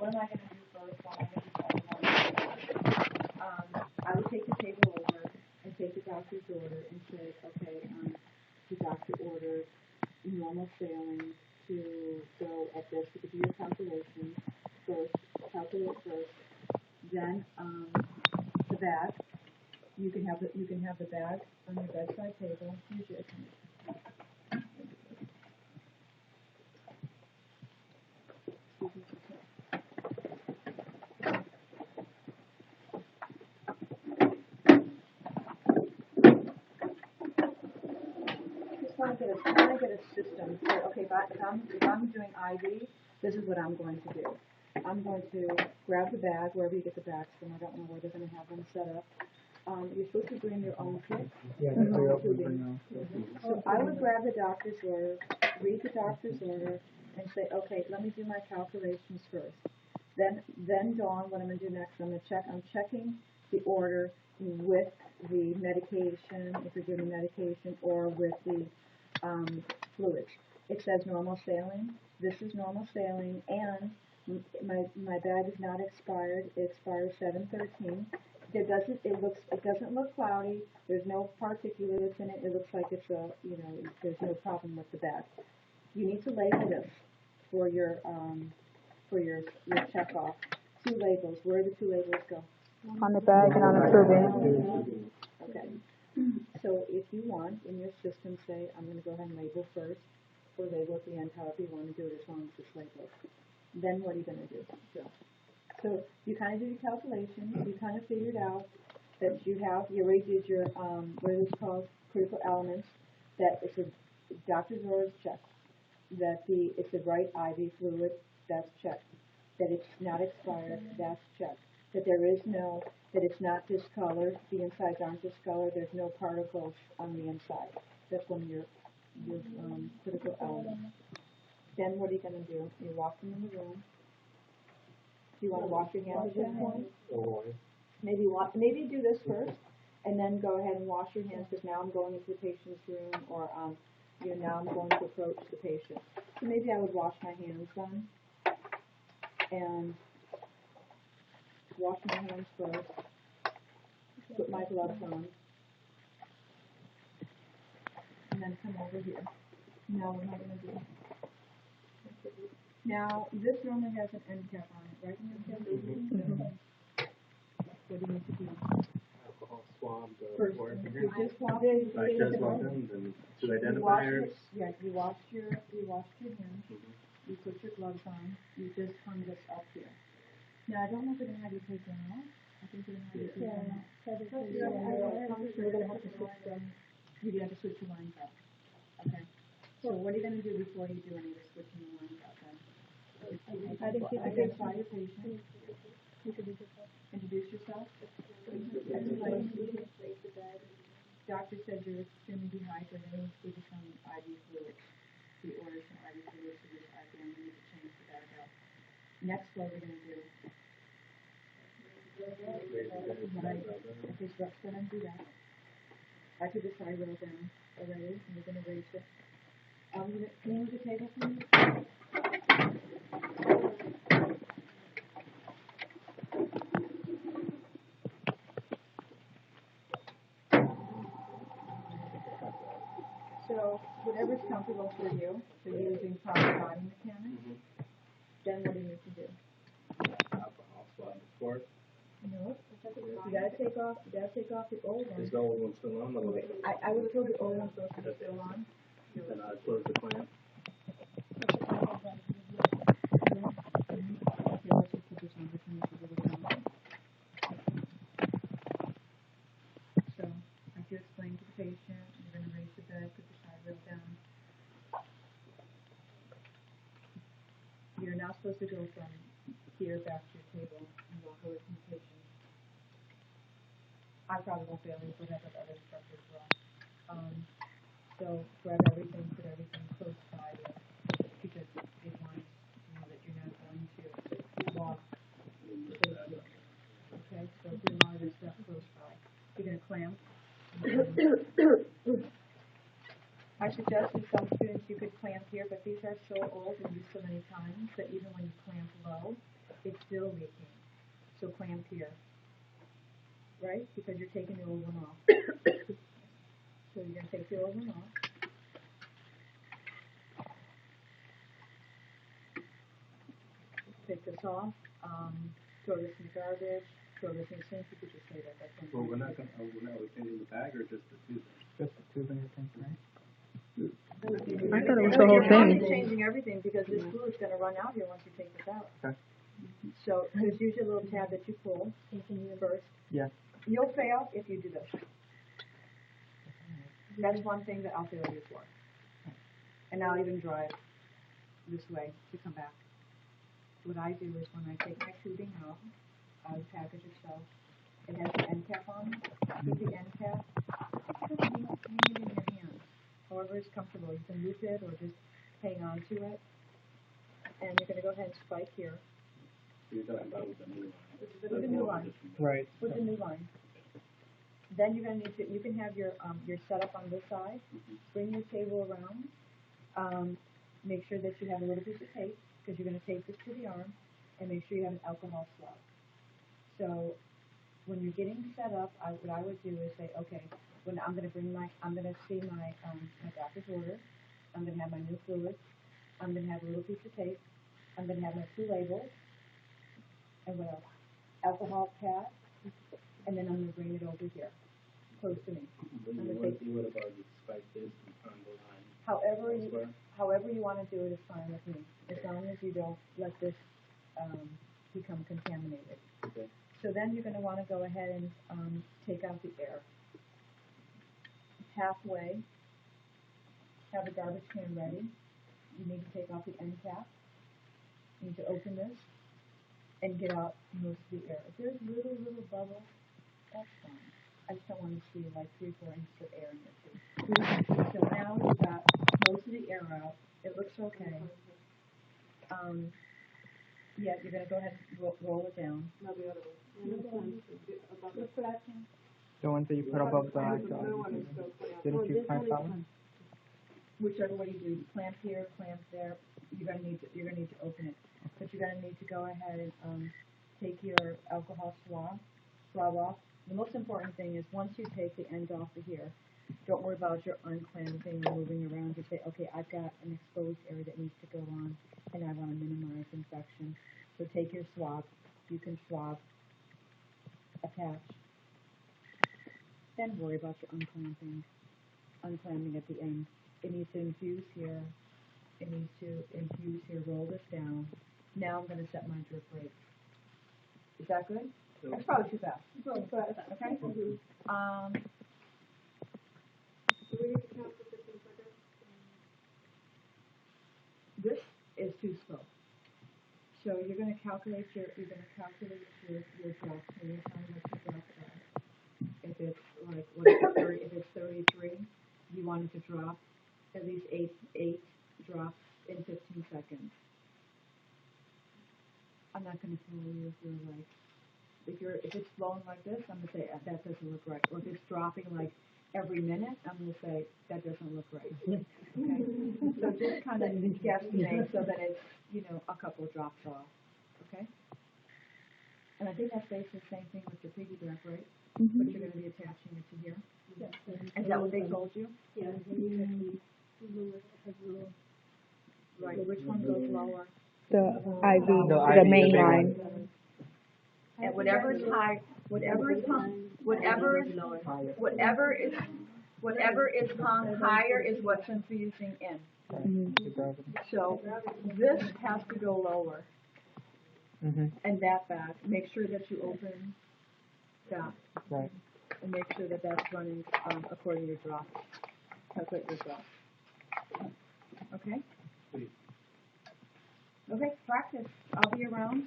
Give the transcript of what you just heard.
am I going to do first? What am I going to do? I would take the table over and take the doctor's order and say, okay, the doctor ordered normal saline to go at this. You could do your calculations first, calculate first. Then the bag. You can have the bag on your bedside table. Use it. I want to get a system. So, okay, if I'm doing IV, this is what I'm going to do. I'm going to grab the bag, wherever you get the bags from. I don't know where they're going to have them set up. You're supposed to bring your own kit. Yeah, So I would grab the doctor's order, read the doctor's order, and say, okay, let me do my calculations first. Then Dawn, what I'm going to do next, I'm checking the order with the medication, if you're giving medication, or with the fluids. It says normal saline. This is normal saline, and my bag is not expired. It expires 7/13. It doesn't look cloudy. There's no particulates in it. It looks like it's there's no problem with the bag. You need to label this for your checkoff. 2 labels. Where do the 2 labels go? On the bag and on the tubing. Okay. So if you want, in your system, say, I'm going to go ahead and label first, or label at the end, however you want to do it, as long as it's labeled. Then what are you going to do? So you kind of do your calculations. You kind of figured out that you already did your, what is called, critical elements, that it's a doctor's orders checked, that it's the right IV fluid, that's checked, that it's not expired, that's checked, that that it's not discolored, the insides aren't discolored, there's no particles on the inside. That's one of your critical elements. Then what are you going to do? You walk them in the room. Do you want to wash your hands at this point? Maybe do this first, and then go ahead and wash your hands, because now I'm going into the patient's room, or now I'm going to approach the patient. So maybe I would wash my hands then, and wash my hands first, put my gloves on, and then come over here. Now what am I going to do? Now, this normally has an end cap on it, right? Mm-hmm. What do you need to do? Alcohol swab First, you just swab it. I just swabbed them, then 2 identifiers. You washed your hands. You put your gloves on. You just hung this up here. Now, I don't know if they're going to have you take them off. I think they're going to have you take them off. We're going to have to switch them. You have to switch your lines up. Okay. So what are you going to do before you do any of the switching the lines up then? Identify your patient. Introduce yourself. Doctor said you're extremely dehydrated. We just some IV fluids. We ordered some IV fluids for this IV, and we need to change the bag up. Next, what we're going to do? Okay, so that's going to do that. I took the side rail down already, and we're going to raise it. Can you move the table for me? So, whatever's comfortable for you, so you're using proper body mechanics, then what do you need to do? Alcohol swab, of course. No, you gotta take off the old one. Is the old one still on? Okay. I was told the old one's supposed to be still on. Then I close the clamp. So, as you explain to the patient, you're going to raise the bed, put the side rail down. You're now supposed to go from here back to your table and walk away from the patient. I probably won't be able to put that with other instructors as well. So grab everything, put everything close by you, because they want to know that you're not going to walk close to it. Okay, so bring all of this stuff close by. You're going to clamp. I suggest in some students you could clamp clamp here, but these are so old and used so many times that even when you clamp low, it's still leaking. So clamp here, right? Because you're taking the old one off. So you're gonna take the old one off. Take this off, throw this in the garbage, throw this in the sink, you could just say that, that's one. Well, we're changing the bag or just the tubing? Just the tubing, I think, right? I thought it was the whole You're probably thing. changing everything because this glue is gonna run out here once you take this out. Okay. So there's usually a little tab that you pull first. Yeah. You'll fail if you do this. That's one thing that I'll fail you for. And I'll even drive this way to come back. What I do is when I take my tubing out of the package itself, it has an end cap on it. With the end cap, you can hang it in your hand. However is comfortable. You can loop it or just hang on to it. And you're going to go ahead and spike here. So you're talking about with the new line? With the new line. Right. With the new line. Then you're going to need to, you can have your setup on this side. Bring your table around. Make sure that you have a little piece of tape because you're going to tape this to the arm, and make sure you have an alcohol swab. So when you're getting set up, what I would do is say, okay, when I'm going to see my doctor's order. I'm going to have my new fluids. I'm going to have a little piece of tape. I'm going to have my 2 labels. And what else? Alcohol pad. And then I'm going to bring it over here, close to me. What about you spike this on the line? However you want to do it is fine with me, as long as you don't let this become contaminated. Okay. So then you're going to want to go ahead and take out the air. Halfway, have a garbage can ready. You need to take off the end cap. You need to open this and get out most of the air. If there's little bubbles, that's fine. I just don't want to see like 3 or 4 inches of air in your tube. So now you've got most of the air out. It looks okay. Yeah, you're going to go ahead and roll it down. The ones that you put above the hot dog. Didn't you clamp that one? Whichever way you do, clamp here, clamp there. You're going to need to open it, but you're going to need to go ahead and take your alcohol swab off. The most important thing is once you take the end off of here, don't worry about your unclamping or moving around. Just say, okay, I've got an exposed area that needs to go on, and I want to minimize infection. So take your swab. You can swab, attach. Then worry about your unclamping at the end. It needs to infuse here. It needs to infuse here. Roll this down. Now I'm going to set my drip rate. Is that good? That's probably too fast. Okay. This is too slow. So you're going to calculate your drops. And you're telling what your drops are. If it's like if it's 33, you want it to drop at least 8 drops in 15 seconds. I'm not going to tell you if you're like. If it's flowing like this, I'm going to say that doesn't look right. Or if it's dropping like every minute, I'm going to say that doesn't look right. Okay? So just kind of guesstimate so that it's, a couple of drops off. Okay? And I think that's basically the same thing with the piggyback, right? Mm-hmm. But you're going to be attaching it to here. Is that what they told you? Yeah. Right. Which one goes lower? The IV, the main line. And whatever is high, whatever is hung higher is what's infusing in. Mm-hmm. So this has to go lower, Mm-hmm. and that back. Make sure that you open that, Right. and make sure that that's running according to your drop. Calculate your drop. Okay. Okay. Practice. I'll be around.